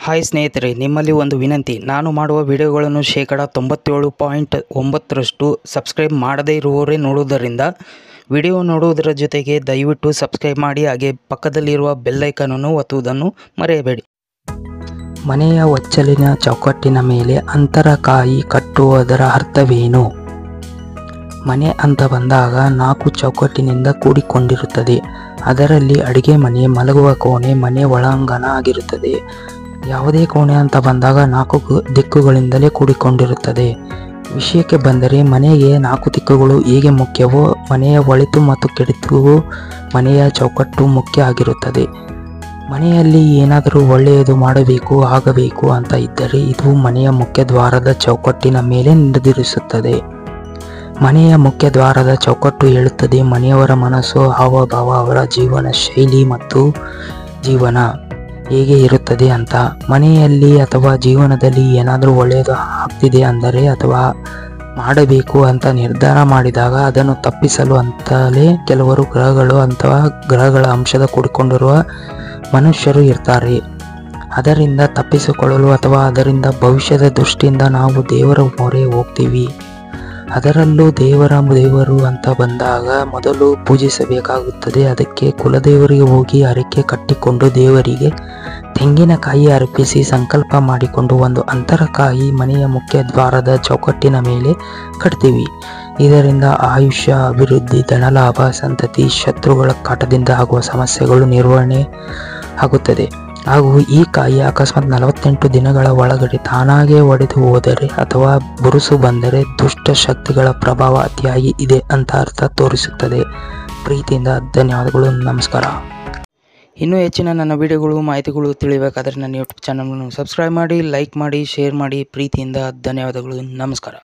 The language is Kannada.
ಹಾಯ್ ಸ್ನೇಹಿತರೆ, ನಿಮ್ಮಲ್ಲಿ ಒಂದು ವಿನಂತಿ. ನಾನು ಮಾಡುವ ವಿಡಿಯೋಗಳನ್ನು ಶೇಕಡ 97.9% ಸಬ್ಸ್ಕ್ರೈಬ್ ಮಾಡದೇ ಇರುವವರೇ ನೋಡುವುದರಿಂದ ವಿಡಿಯೋ ನೋಡುವುದರ ಜೊತೆಗೆ ದಯವಿಟ್ಟು ಸಬ್ಸ್ಕ್ರೈಬ್ ಮಾಡಿ, ಹಾಗೆ ಪಕ್ಕದಲ್ಲಿರುವ ಬೆಲ್ ಐಕಾನನ್ನು ಒತ್ತುವುದನ್ನು ಮರೆಯಬೇಡಿ. ಮನೆಯ ಒಚ್ಚಲಿನ ಚೌಕಟ್ಟಿನ ಮೇಲೆ ಅಂತರಕಾಯಿ ಕಟ್ಟುವುದರ ಅರ್ಥವೇನು? ಮನೆ ಅಂತ ಬಂದಾಗ 4 ಚೌಕಟ್ಟಿನಿಂದ ಕೂಡಿಕೊಂಡಿರುತ್ತದೆ. ಅದರಲ್ಲಿ ಅಡುಗೆ ಮನೆ, ಮಲಗುವ ಕೋಣೆ, ಮನೆ ಒಳಾಂಗಣ ಆಗಿರುತ್ತದೆ. ಯಾವುದೇ ಕೋಣೆ ಅಂತ ಬಂದಾಗ 4 ದಿಕ್ಕುಗಳಿಂದಲೇ ಕೂಡಿಕೊಂಡಿರುತ್ತದೆ. ವಿಷಯಕ್ಕೆ ಬಂದರೆ ಮನೆಗೆ 4 ದಿಕ್ಕುಗಳು ಹೇಗೆ ಮುಖ್ಯವೋ, ಮನೆಯ ಒಳಿತು ಮತ್ತು ಕೆಡುತಿಗೂ ಮನೆಯ ಚೌಕಟ್ಟು ಮುಖ್ಯ ಆಗಿರುತ್ತದೆ. ಮನೆಯಲ್ಲಿ ಏನಾದರೂ ಒಳ್ಳೆಯದು ಆಗಬೇಕು ಅಂತ ಇದ್ದರೆ ಇದು ಮನೆಯ ಮುಖ್ಯ ದ್ವಾರದ ಚೌಕಟ್ಟಿನ ಮೇಲೆ ನಿರ್ಧರಿಸುತ್ತದೆ. ಮನೆಯ ಮುಖ್ಯ ದ್ವಾರದ ಚೌಕಟ್ಟು ಹೇಳುತ್ತದೆ ಮನೆಯವರ ಮನಸ್ಸು, ಹಾವಭಾವ, ಅವರ ಜೀವನ ಶೈಲಿ ಮತ್ತು ಜೀವನ ಹೇಗೆ ಇರುತ್ತದೆ ಅಂತ. ಮನೆಯಲ್ಲಿ ಅಥವಾ ಜೀವನದಲ್ಲಿ ಏನಾದರೂ ಒಳ್ಳೆಯದು ಆಗ್ತಿದೆ ಅಂದರೆ ಅಥವಾ ಮಾಡಬೇಕು ಅಂತ ನಿರ್ಧಾರ ಮಾಡಿದಾಗ ಅದನ್ನು ತಪ್ಪಿಸಲು ಅಂತಲೇ ಕೆಲವರು ಗ್ರಹಗಳು ಅಥವಾ ಗ್ರಹಗಳ ಅಂಶದ ಕೂಡಿಕೊಂಡಿರುವ ಮನುಷ್ಯರು ಇರ್ತಾರೆ. ಅದರಿಂದ ತಪ್ಪಿಸಿಕೊಳ್ಳಲು ಅಥವಾ ಅದರಿಂದ ಭವಿಷ್ಯದ ದೃಷ್ಟಿಯಿಂದ ನಾವು ದೇವರ ಮೊರೆ ಹೋಗ್ತೀವಿ. ಅದರಲ್ಲೂ ದೇವರು ಅಂತ ಬಂದಾಗ ಮೊದಲು ಪೂಜಿಸಬೇಕಾಗುತ್ತದೆ. ಅದಕ್ಕೆ ಕುಲದೇವರಿಗೆ ಹೋಗಿ ಹರಕೆ ಕಟ್ಟಿಕೊಂಡು ದೇವರಿಗೆ ತೆಂಗಿನಕಾಯಿ ಅರ್ಪಿಸಿ ಸಂಕಲ್ಪ ಮಾಡಿಕೊಂಡು ಒಂದು ಅಂತರಕಾಯಿ ಮನೆಯ ಮುಖ್ಯ ದ್ವಾರದ ಚೌಕಟ್ಟಿನ ಮೇಲೆ ಕಟ್ತೀವಿ. ಇದರಿಂದ ಆಯುಷ್ಯ, ಅಭಿವೃದ್ಧಿ, ಧನಲಾಭ, ಸಂತತಿ, ಶತ್ರುಗಳ ಕಾಟದಿಂದ ಆಗುವ ಸಮಸ್ಯೆಗಳು ನಿರ್ವಹಣೆ ಆಗುತ್ತದೆ. ಹಾಗೂ ಈ ಕಾಯಿ ಅಕಸ್ಮಾತ್ 48 ದಿನಗಳ ಒಳಗಡೆ ತಾನಾಗೇ ಒಡೆದು ಹೋದರೆ ಅಥವಾ ಬುರುಸು ಬಂದರೆ ದುಷ್ಟ ಶಕ್ತಿಗಳ ಪ್ರಭಾವ ಅತಿಯಾಗಿ ಇದೆ ಅಂತ ಅರ್ಥ ತೋರಿಸುತ್ತದೆ. ಪ್ರೀತಿಯಿಂದ ಧನ್ಯವಾದಗಳು, ನಮಸ್ಕಾರ. ಇನ್ನೂ ಹೆಚ್ಚಿನ ನನ್ನ ವಿಡಿಯೋಗಳು, ಮಾಹಿತಿಗಳು ತಿಳಿಯಬೇಕಾದರೆ ನನ್ನ ಯೂಟ್ಯೂಬ್ ಚಾನಲನ್ನು ಸಬ್ಸ್ಕ್ರೈಬ್ ಮಾಡಿ, ಲೈಕ್ ಮಾಡಿ, ಶೇರ್ ಮಾಡಿ. ಪ್ರೀತಿಯಿಂದ ಧನ್ಯವಾದಗಳು, ನಮಸ್ಕಾರ.